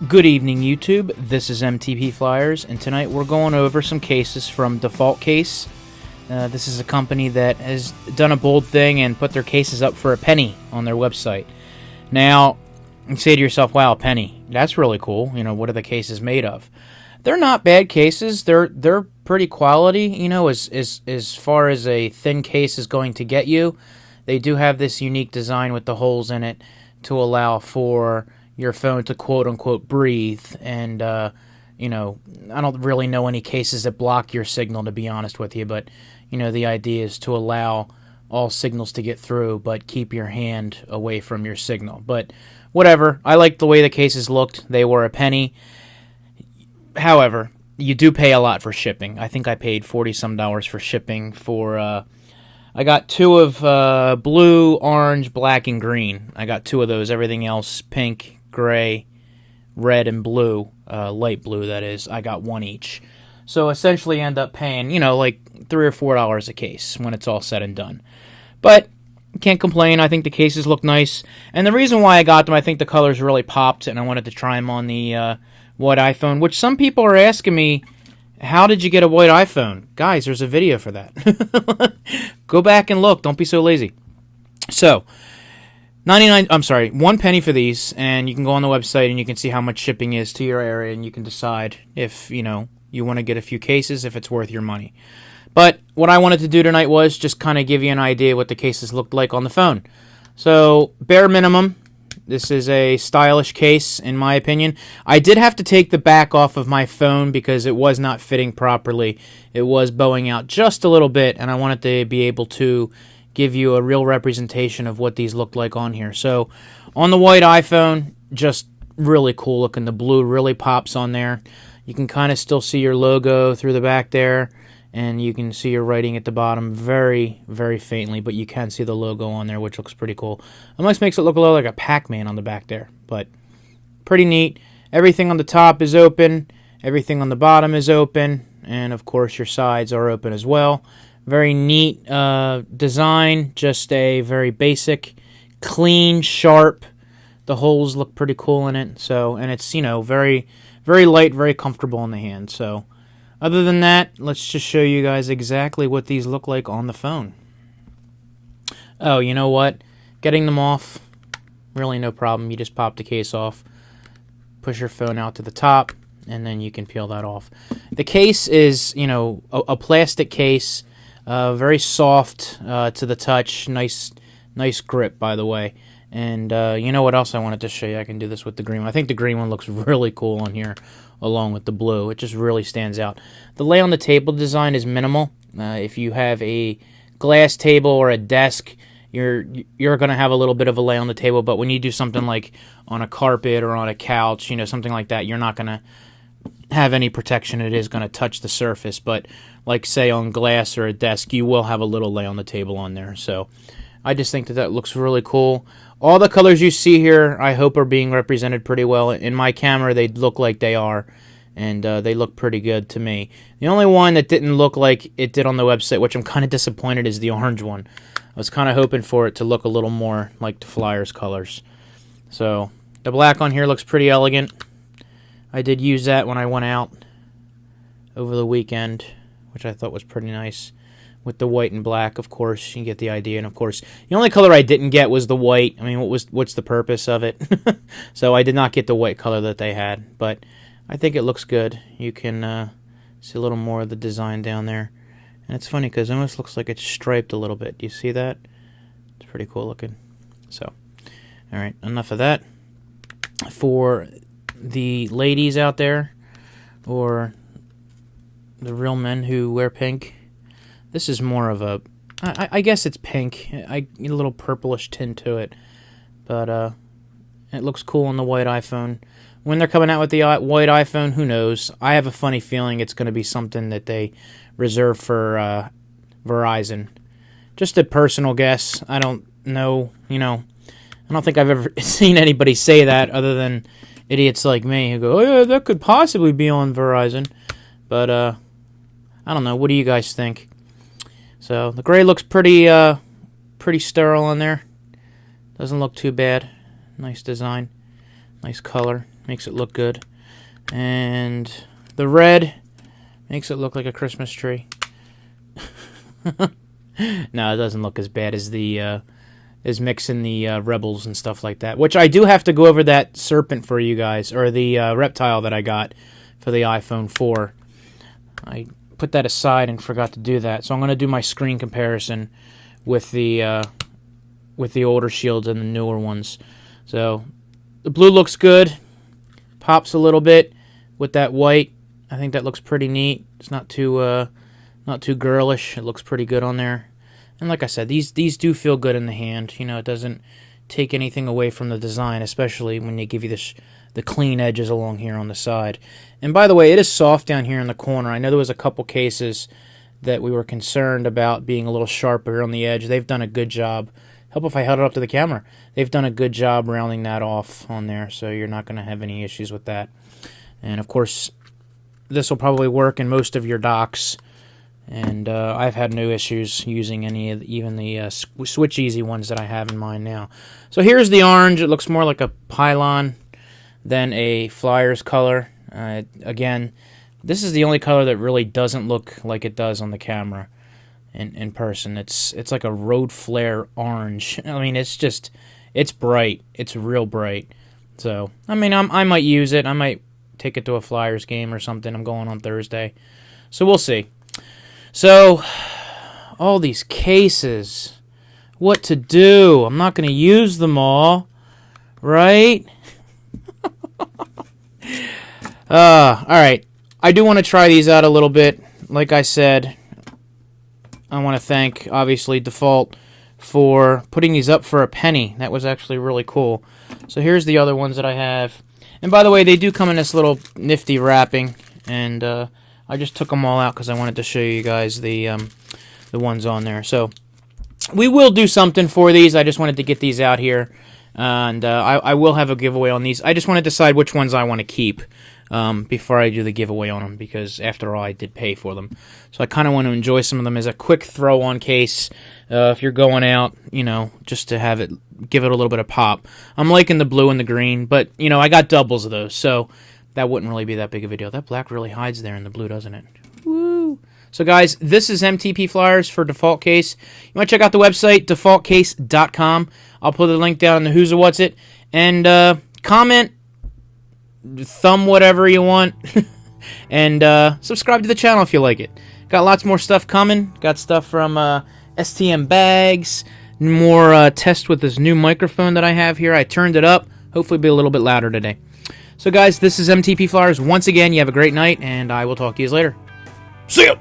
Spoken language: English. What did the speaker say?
Good evening, YouTube. This is MTP Flyers, and tonight we're going over some cases from Default Case. This is a company that has done a bold thing and put their cases up for a penny on their website. Now, you say to yourself, wow, a penny. That's really cool. You know, what are the cases made of? They're not bad cases. They're pretty quality, you know, as far as a thin case is going to get you. They do have this unique design with the holes in it to allow for your phone to quote-unquote breathe, and you know, I don't really know any cases that block your signal, to be honest with you, but you know, the idea is to allow all signals to get through but keep your hand away from your signal. But whatever, I like the way the cases looked. They were a penny. However, you do pay a lot for shipping. I think I paid $40 for shipping for I got two of blue, orange, black, and green. I got two of those. Everything else, pink, gray, red, and blue, light blue, that is. I got one each. So essentially end up paying, you know, like $3 or $4 a case when it's all said and done. But can't complain. I think the cases look nice. And the reason why I got them, I think the colors really popped, and I wanted to try them on the white iPhone, which some people are asking me, how did you get a white iPhone? Guys, there's a video for that. Go back and look. Don't be so lazy. So, 1 penny for these, and you can go on the website and you can see how much shipping is to your area, and you can decide if, you know, you want to get a few cases, if it's worth your money. But what I wanted to do tonight was just kind of give you an idea what the cases looked like on the phone. So, bare minimum, this is a stylish case, in my opinion. I did have to take the back off of my phone because it was not fitting properly. It was bowing out just a little bit, and I wanted to be able to give you a real representation of what these looked like on here. So, on the white iPhone, just really cool looking. The blue really pops on there. You can kind of still see your logo through the back there, and you can see your writing at the bottom very, very faintly, but you can see the logo on there, which looks pretty cool. Almost makes it look a little like a Pac-Man on the back there, but pretty neat. Everything on the top is open. Everything on the bottom is open, and of course your sides are open as well. Very neat design, just a very basic, clean, sharp. The holes look pretty cool in it, so, and it's, you know, very, very light, very comfortable in the hand. So, other than that, let's just show you guys exactly what these look like on the phone. Oh, you know what? Getting them off, really no problem. You just pop the case off, push your phone out to the top, and then you can peel that off. The case is, you know, a plastic case. Very soft to the touch. Nice grip, by the way. And you know what else I wanted to show you? I can do this with the green one. I think the green one looks really cool on here, along with the blue. It just really stands out. The lay on the table design is minimal. If you have a glass table or a desk, you're going to have a little bit of a lay on the table. But when you do something like on a carpet or on a couch, you know, something like that, you're not going to have any protection. It is going to touch the surface, but like say on glass or a desk, you will have a little lay on the table on there. So I just think that looks really cool. All the colors you see here, I hope, are being represented pretty well. In my camera, they look like they are, and they look pretty good to me. The only one that didn't look like it did on the website, which I'm kind of disappointed, is the orange one. I was kind of hoping for it to look a little more like the Flyers colors. So the black on here looks pretty elegant. I did use that when I went out over the weekend, which I thought was pretty nice. With the white and black, of course, you get the idea. And of course, the only color I didn't get was the white. I mean, what's the purpose of it? So I did not get the white color that they had, but I think it looks good. You can see a little more of the design down there. And it's funny because it almost looks like it's striped a little bit. Do you see that? It's pretty cool looking. So, all right, enough of that. For the ladies out there, or the real men who wear pink, this is more of a, I guess it's pink, a little purplish tint to it, but it looks cool on the white iPhone. When they're coming out with the white iPhone, who knows? I have a funny feeling it's going to be something that they reserve for Verizon. Just a personal guess. I don't know, you know, I don't think I've ever seen anybody say that other than idiots like me who go, oh yeah, that could possibly be on Verizon. But I don't know. What do you guys think? So the gray looks pretty sterile on there. Doesn't look too bad. Nice design. Nice color. Makes it look good. And the red makes it look like a Christmas tree. No, it doesn't look as bad as the as mixing the Rebels and stuff like that. Which I do have to go over that serpent for you guys, or the reptile that I got for the iPhone 4. I put that aside and forgot to do that. So I'm going to do my screen comparison with the older shields and the newer ones. So the blue looks good. Pops a little bit with that white. I think that looks pretty neat. It's not too girlish. It looks pretty good on there. And like I said, these do feel good in the hand. You know, it doesn't take anything away from the design, especially when they give you the clean edges along here on the side. And by the way, it is soft down here in the corner. I know there was a couple cases that we were concerned about being a little sharper on the edge. They've done a good job. Help if I held it up to the camera. They've done a good job rounding that off on there, so you're not going to have any issues with that. And of course, this will probably work in most of your docks. And I've had no issues using any of even the Switch Easy ones that I have in mind now. So here's the orange. It looks more like a pylon than a Flyers color. Again, this is the only color that really doesn't look like it does on the camera in person. It's like a road flare orange. I mean, it's bright. It's real bright. So, I mean, I might use it. I might take it to a Flyers game or something. I'm going on Thursday. So we'll see. So, all these cases, what to do? I'm not going to use them all, right? Alright, I do want to try these out a little bit. Like I said, I want to thank, obviously, Default for putting these up for a penny. That was actually really cool. So here's the other ones that I have. And by the way, they do come in this little nifty wrapping, and I just took them all out because I wanted to show you guys the ones on there. So we will do something for these. I just wanted to get these out here, and I will have a giveaway on these. I just want to decide which ones I want to keep before I do the giveaway on them, because after all, I did pay for them. So I kind of want to enjoy some of them as a quick throw-on case if you're going out, you know, just to have it, give it a little bit of pop. I'm liking the blue and the green, but, you know, I got doubles of those, so that wouldn't really be that big of a deal. That black really hides there in the blue, doesn't it? Woo! So, guys, this is MTP Flyers for Default Case. You want to check out the website, defaultcase.com. I'll put the link down in the Who's or What's It. And comment, thumb whatever you want, and subscribe to the channel if you like it. Got lots more stuff coming. Got stuff from STM Bags, more tests with this new microphone that I have here. I turned it up. Hopefully be a little bit louder today. So, guys, this is MTP Flyers. Once again, you have a great night, and I will talk to you later. See ya!